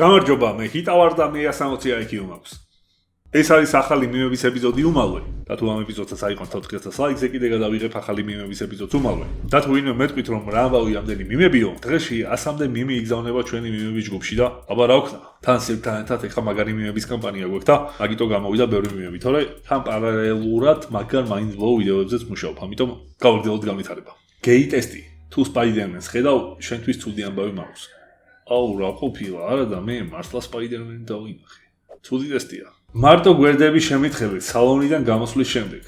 გამარჯობა, მე ჰიტავარ და მე 160 IQ მაქვს. ეს არის ახალი მიმების ეპიზოდი უმალვე. და თუ ამ ეპიზოდსაც აიყენთ 4000 ლაიქს, კიდე გადავიღებ ახალი მიმების ეპიზოდს უმალვე. და თუ ვინმე მეტყვით რომ რა ამბავი ამდენი მიმებიო, დღეში 100-მდე მიმი იგზავნება ჩვენი მიმების ჯგუფში და აბა რა ვქნა. თან სერგთან ერთად ეხა მაგარი მიმების კამპანია გვაქვს და მაგიტო გამოვიდა ბევრი მიმები, თორე თან პარალელურად მაგარ mind blow ვიდეოებზეც მუშაობ, ამიტომ გავაგრძელოთ განვითარება. გეი ტესტი. თუ სპაიდერმენს ხედავ, შენთვის ცუდი ამბავი მაქვს. აუ რა ყოფილა, არა და მე მართლა სპაიდერმენი დავინახე. ცუდი ტესტია. მარტო გვერდები შემითხებით სალონიდან გამოსვლის შემდეგ.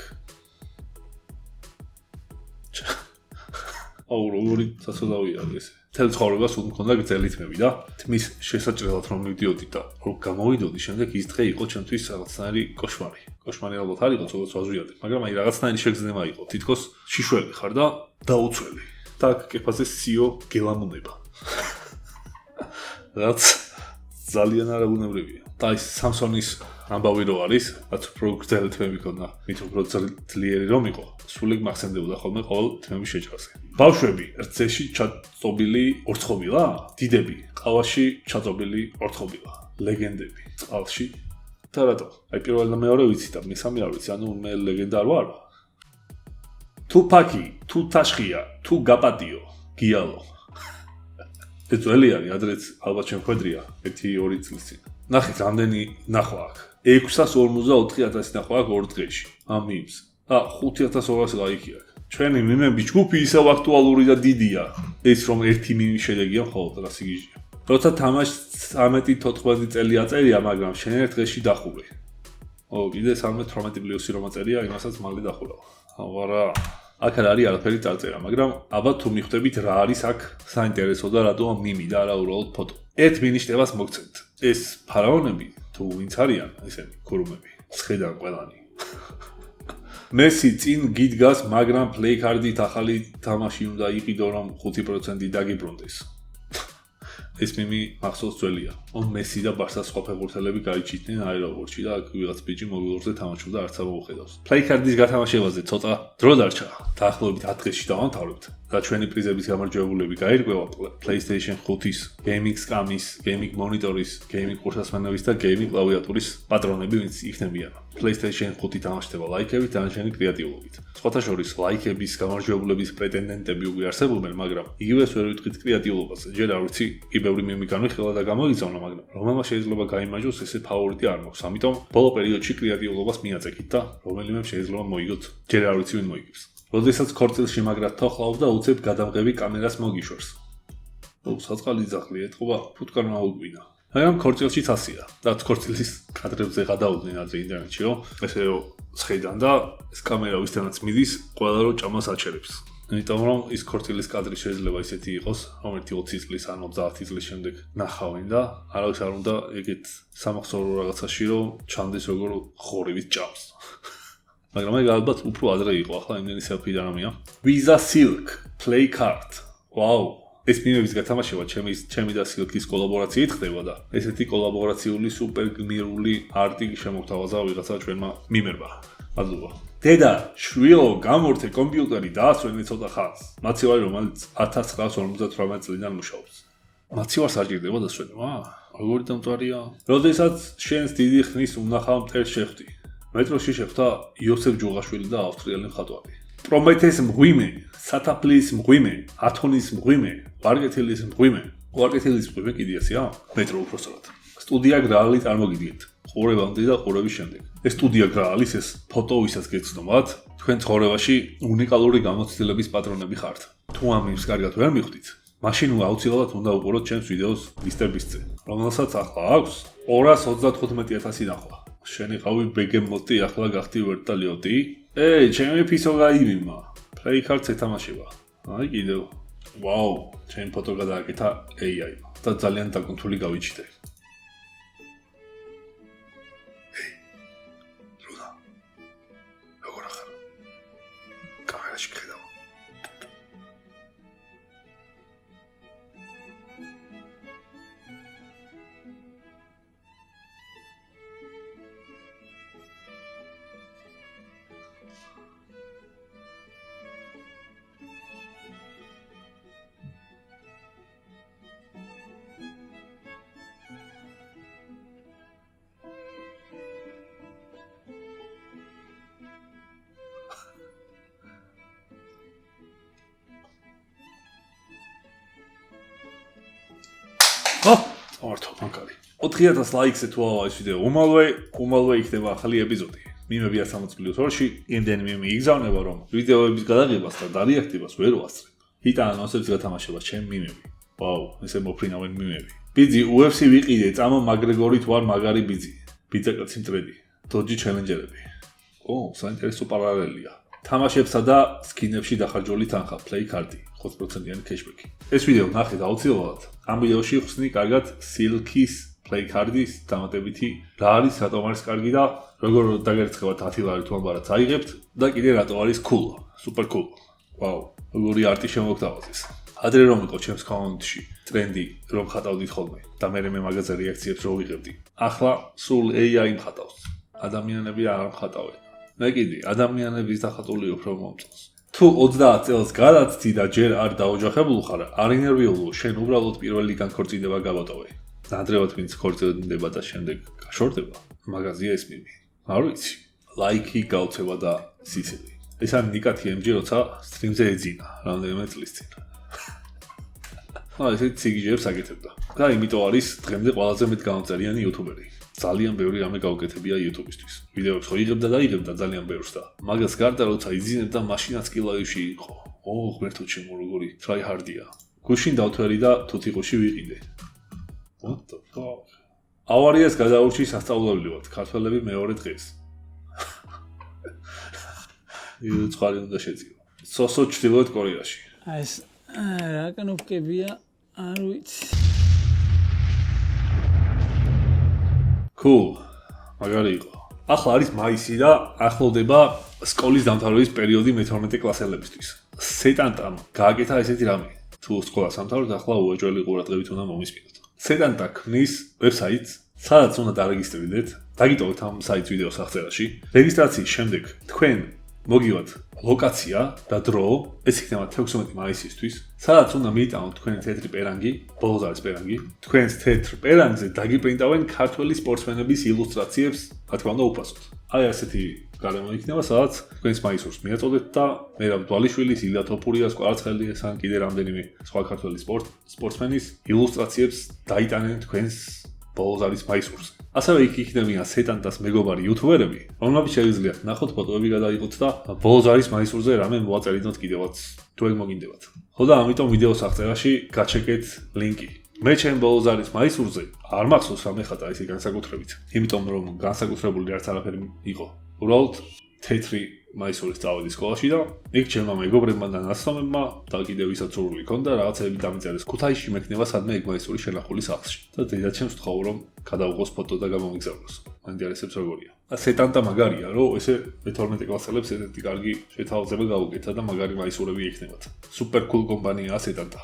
აუ როგორი საცოდავია ეს. თელ ცხოვრება სულ მქონდა გრძელი თმები და თმის შესაჭრელად რომ მივდიოდი და რომ გამოვიდოდი, შემდეგ ის დღე იყო ჩემთვის რაღაცნაირი კოშმარი. კოშმარი ალბათ არ იყო, ცოტა ვაზრიადებ, მაგრამ აი რაღაცნაირი შეგრძნება იყო. თითქოს შიშველი ხარ და დაუცველი. და კეფაზე სიო გელამუნება. რაც ძალიან არაუნებრივია. და ის სამსონის ამბავი რო არის, რაც უფრო გრძელი თმები ქონდა, მით უფრო ძლიერი რომ იყო, სულიკ მახსენდებოდა ხოლმე ყოველ თმების შეჭრაზე. ბავშვები, რძეში ჩაწობილი ორცხობილა? დიდები, ყავაში ჩაწობილი ორცხობილა. ლეგენდები, წყალში. და რატო? აი პირველი და მეორე ვიცი და მესამე არ ვიცი, ანუ მე ლეგენდა არ ვარ. თუ ფაკი, თუ თაშხია, თუ გაპატიო, გიალო. ეს ძველი არის, ადრეც ალბათ შემოხვედრია 1-2 წლის წინ. ნახეთ, რამდენი ნახვა აქვს. 644,000 ნახვა აქვს ორ დღეში. ამ მიმს. და 5200 ლაიქი აქვს. ჩვენი მიმები ჯგუფი ისევ აქტუალური და დიდია. ეს რომ ერთი მიმი შედეგია მხოლოდ რა სიგიჟია. როცა თამაშს 13-14 წელი აწერია, მაგრამ შენ ერთ დღეში დახურე. კიდე 13-18+ რომ აწერია, იმასაც მალე დახურავ. არა, აქ არ არის არაფერი წარწერა, მაგრამ აბა თუ მიხვდებით რა არის აქ საინტერესო და რატო მიმი და არა უბრალოდ ფოტო. ერთ მინიშნებას მოგცემთ. ეს ფარაონები თუ ვინც არიან, ესენი ქურუმები, სხედან ყველანი. მესი წინ გიდგას, მაგრამ play card-ით ახალი თამაში უნდა იყიდო, რომ 5% დაგიბრუნდეს. ეს მიმი მახსოვს ძველია. მესი და ბარსას სხვა ფეხბურთელები გაიჩიტნენ აეროპორტში და აქ ვიღაც ბიჭი მობილურზე თამაშობდა, არც ამოუხედავს. play card-ის გათამაშებაზე ცოტა დრო დარჩა. დაახლოებით 10 დღეში დავამთავრებთ. და ჩვენი პრიზების გამარჯვებულები გაირკვევა PlayStation 5-ის, Gaming Scam-ის, Gaming Monitor-ის, Gaming ყურსასმენების და Gaming კლავიატურის პატრონები, ვინც იქნებიან. PlayStation 5 თამაშდება ლაიქებით და ჩვენი კრეატიულობით. სხვათა შორის ლაიქების გამარჯვებულების პრეტენდენტები უკვე არსებობენ, მაგრამ იგივეს ვერ ვიტყვით კრეატიულობაზე. ჯერ არ ვიცი, კი ბევრი მიმი განვიხილა და გამოიგზავნა, მაგრამ რომელმა შეიძლება გაიმაჯოს, ესე ფავორიტი არ მაქვს. ამიტომ ბოლო პერიოდში კრეატიულობას მიაწეკით და რომელიმე შეიძლება მოიგოთ. ჯერ არ ვიცი ვინ მოიგებს. როდესაც ქორწილში მაგრად თოხლავ და უცებ გადამღები კამერას მოგიშვერს. საწყალი ძაღლი ეთყობა, ფუტკარ მოვიკვინა. მაგრამ ქორწილშიც ასია. და ქორწილის კადრებზე გადავუდნენ ადრე ინტერნეტშიო. ესე სხედან და ეს კამერა ვისთანაც მიდის, ყველა რო ჭამას აჩერებს. იმიტომ რომ ის ქორწილის კადრი შეიძლება ისეთი იყოს, რომ 20 წლის ან 30 წლის შემდეგ ნახავენ და არავის არ უნდა ეგეთ სამახსოვრო რაღაცაში რომ ჩანდეს როგორ ხორივით ჭამს. მაგრამ ეგ ალბათ უფრო ადრე იყო, ახლა იმდენი selfie და რამეა. Visa Silk Play Card. ვაუ, ეს მიმების გათამაშება ჩემი და Silk-ის კოლაბორაციით ხდება და ესეთი კოლაბორაციული სუპერ გმირული არტი შემოგთავაზა ვიღაცა ჩვენმა მიმერმა. მადლობა. დედა, შვილო, გამორთე კომპიუტერი დაასვენე ცოტა ხანს. მაცივარი რომელიც 1958 წლიდან მუშაობს. მაცივარს არ ჭირდება დასვენება? როგორი დამწვარია? როდესაც შენს დიდი ხნის უნახავ მტერს შეხვდი. მეტროში შეხვდა იოსებ ჯუღაშვილი და ავსტრიელი მხატვარი. პრომეთეს მღვიმე, სათაფლის მღვიმე, ათონის მღვიმე, ვარკეთილის მღვიმე. ვარკეთილის მღვიმე კიდე ასეა? მეტრო უпроსტად. სტუდია გრაალი წარმოგიდგენთ. ყურებამდე და ყურების შემდეგ. ეს სტუდია გრაალის ეს ფოტო ვისაც გეცნობათ, თქვენ ცხოვრებაში უნიკალური გამოცდილების პატრონები ხართ. თუ ამ იმს კარგად ვერ მიხვდით, მაშინ აუცილებლად უნდა უყუროთ ჩემს ვიდეოს Mr. Beast-ზე, რომელსაც ახლა აქვს 295,000 ნახვა. შენი ყავი ბეგემოტი ახლა გახდი ვერტალიოტი? ჩემი ფისო გაივიმა. Play Card-ს ეთამაშება. აი კიდევ. ვაუ, ჩემი ფოტო გადააკეთა AI-მა და ძალიან დაკუნთული გავიჩიტე. წამართვა მანქანი. 4000 ლაიქზე თუ ავა ეს ვიდეო უმალვე იქნება ახალი ეპიზოდი. მიმები 160+2-ში იმდენი მიმი იგზავნება რომ ვიდეოების გადაღებას და დარეაქტებას ვერ ვასწრებ. ჰიტა ანონსებს გათამაშებას ჩემი მიმები. ვაუ, ესე მოფრინავენ მიმები. ბიძი UFC ვიყიდე, წამო მაგრეგორით ვარ მაგარი ბიძი. ბიძაკაცი მტრედი. დოჯი ჩელენჯერები. საინტერესო პარალელია. თამაშებსა და სკინებში დახარჯული თანხა, play card-ი, 20%-იანი cashback-ი. ეს ვიდეო ნახეთ აუცილებლად. ამ ვიდეოში ხსნი კარგად Silk-ის play card-ის დამატებითი რა არის, რატომ არის კარგი და როგორ დაგერცხებათ 10 ლარი თუ ამბარად აიღებთ და კიდე რატო არის cool, super cool. ვაუ, როგორი არტი შემოგთავაზეს. ადრე რომ იყო ჩემს კომენტში ტრენდი რომ ხატავდით ხოლმე და მე მაგაზე რეაქციებს რო ვიღებდი. ახლა სულ AI მხატავს. ადამიანები არ მხატავენ. მე კიდე ადამიანების დახატული უფრო მომწონს. თუ 30 წელს გადაცდი და ჯერ არ დაოჯახებულ ხარ, არ ინერვიულო, შენ უბრალოდ პირველი განქორწინება გავატოვე. ნადრევად ვინც ქორწინდება და შემდეგ გაშორდება, მაგაზია ეს მიმი. არ ვიცი, ლაიქი გავცევა და სიცილი. ეს არის ნიკა TMG, როცა სტრიმზე ეძინა, რამდენიმე წლის წინ. ესეთი ციგიჟებს აკეთებდა. და იმიტომ არის დღემდე ყველაზე მეტ გამომწერიანი იუთუბერი. ძალიან ბევრი რამე გაუკეთებია YouTube-ისთვის. ვიდეოებს ხო იღებდა და იღებდა ძალიან ბევრს და მაგას გარდა როცა იძინებდა მაშინაც კი ლაივში იყო. ღმერთო ჩემო როგორი try-hard-ია. გუშინ დავთვერი და თუთიყოში ვიყიდე. What the fuck? ავარიას გადაურჩი სასწავლებლივად, ქართველები მეორე დღეს. წყალი უნდა შეძიო. სოსო ჩრდილოეთ კორეაში. ეს რა კნოპკებია, არ ვიცი. Cool. მაგარი იყო. ახლა არის მაისი და ახლოვდება სკოლის დამთავრების პერიოდი მე-12 კლასელებისთვის. სეტანტამ გააკეთა ესეთი რამე. თუ სკოლა სამთავროთ, ახლა უეჭველი ყურადღებით უნდა მომისმინოთ. სეტანტა ქმნის ვებსაიტს, სადაც უნდა დარეგისტრირდეთ, დაგიტოვეთ ამ საიტს ვიდეოს აღწერაში. რეგისტრაციის შემდეგ თქვენ მოგივათ ლოკაცია და დრო, ეს იქნება 16 მაისისთვის, სადაც უნდა მიიტანოთ თქვენი თეთრი პერანგი, ბოლოს არის პერანგი. თქვენს თეთრ პერანგზე დაგიპრინტავენ ქართველი სპორტსმენების ილუსტრაციებს, რა თქმა უნდა უფასოდ. აი ასეთი გარემო იქნება, სადაც თქვენს მაისურს მიაწოდეთ და მერაბ დვალიშვილის, ილია თოფურიას, კვარაცხელიას ან კიდე რამდენიმე სხვა ქართველი სპორტსმენის ილუსტრაციებს დაიტანენ თქვენს ბოლოს არის მაისურს. ასევე იქ იქნებიან სეტანტას მეგობარი იუთუბერები, რომლებიც შეგიძლიათ ნახოთ ფოტოები გადაიღოთ და ბოლოს არის მაისურზე რამე მოაწერინოთ კიდევაც თუ ეგ მოგინდებათ. ხო და ამიტომ ვიდეოს აღწერაში გაჩეკეთ ლინკი. მე ჩემ ბოლოს არის მაისურზე არ მახსოვს რამე ხატა ისე განსაკუთრებით. იმიტომ რომ განსაკუთრებული არც არაფერი იყო. უბრალოდ თეთრი მაისურის წავედი სკოლაში და იქ ჩემმა მეგობრებმა და ნაცნობებმა და კიდევ ვისაც სურვილი ჰქონდა რაღაცები დამიწერეს. ქუთაისში მექნება სადმე ეგ მაისური შენახული სახლში. და დედაჩემს ვთხოვ რომ გადავუღოს ფოტო და გამომიგზავნოს. მაინტერესებს როგორია. სეტანტა მაგარია, რომ ესე მე-12 კლასელებს ესეთი კარგი შეთავაზება გაუკეთა და მაგარი მაისურები ექნებათ. Super cool კომპანიაა სეტანტა.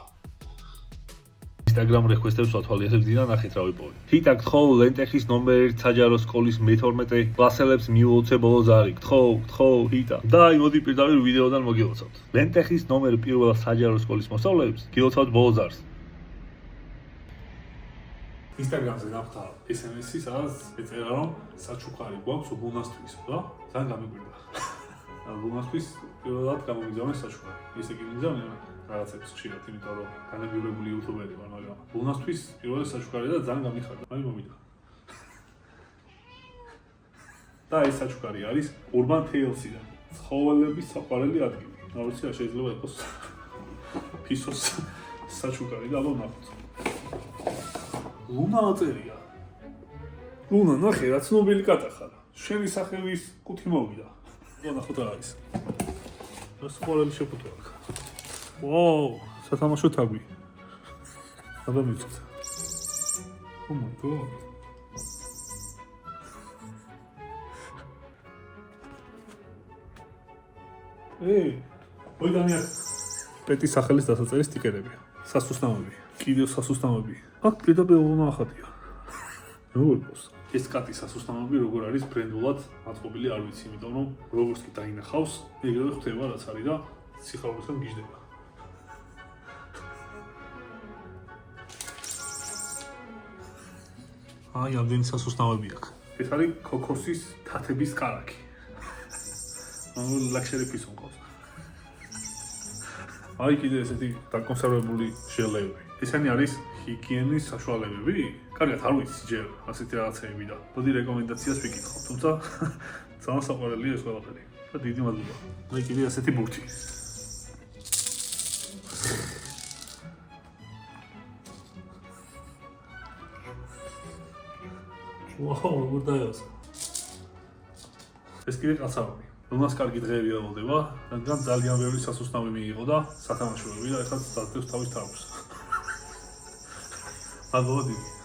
Instagram request-ებს ვათვალიერებდი და ნახეთ რა ვიპოვე. ჰიტა გთხოვ ლენტეხის ნომერ 1 საჯარო სკოლის მე-12 კლასელებს მიულოცე ბოლოს არი. გთხოვ ჰიტა. და აი მოდი პირდაპირ ვიდეოდან მოგილოცავთ. ლენტეხის ნომერ 1 საჯარო სკოლის მოსწავლეებს გილოცავთ ბოლოს არს. Instagram-ზე ნახთა SMS-ი, სადაც ეწერა რომ საჩუქარი გვაქვს უბუნასთვის, რა? ძალიან გამიკვირდა. უბუნასთვის პირველად გამომიგზავნე საჩუქარი. ესე კი მიგზავნე რაღაცებს ხშირად, იმიტომ რომ განებიურებული იუთუბერი ვარ, მაგრამ უბუნასთვის პირველი საჩუქარი და ძალიან გამიხარდა. აი მომიდა. და ეს საჩუქარი არის Urban Tales-იდან. ცხოველების საყვარელი ადგილი. რა ვიცი, შეიძლება იყოს ფისოს საჩუქარი და ალბათ ნახოთ. ლუნა აწერია. ლუნა, ნახე, რა ცნობილი კატა ხარ. შენი სახელის კუთი მოვიდა. და ნახოთ რა არის. რა საყვარელი შეფუთო აქვს. ვაუ, სათამაშო თაგვი. აბა მივცეთ. Oh my god. მოიგანია. პეტის სახელის დასაწერის სტიკერები. სასუსტამები. კიდევ სასუსტამები. აქ პირდაპირ ლუნა ახატია. როგორ იყოს? ეს კატის სასუსტამები როგორ არის ბრენდულად აწყობილი არ ვიცი, იმიტომ რომ როგორც კი დაინახავს, ეგრევე ხდება რაც არის და სიხარულისგან გიждდება. აი, ამდენი სასუსტამები აქვს. ეს არის კოკოსის თათების კარაკი. ლაქსერი პისო მყავს. აი კიდე ესეთი დაკონსერვებული ჟელეები. ესენი არის ჰიგიენის საშუალებები? კარგად, არ ვიცი ჯერ ასეთი რაღაცები და მოდი რეკომენდაციას ვიკითხავ, თუმცა ძალიან საყვარელია ეს ყველაფერი. და დიდი მადლობა. აი კიდე ასეთი ბურთი. ვაუ, როგორ დაიწყო. ეს კიდე კაცავი. როდესაც კარგი დღეები ავდება, რადგან ძალიან ბევრი სასუსტამი მიიღო და სათამაშოები და ეხლა დაწევს თავის თავს. მადლობა დიდი.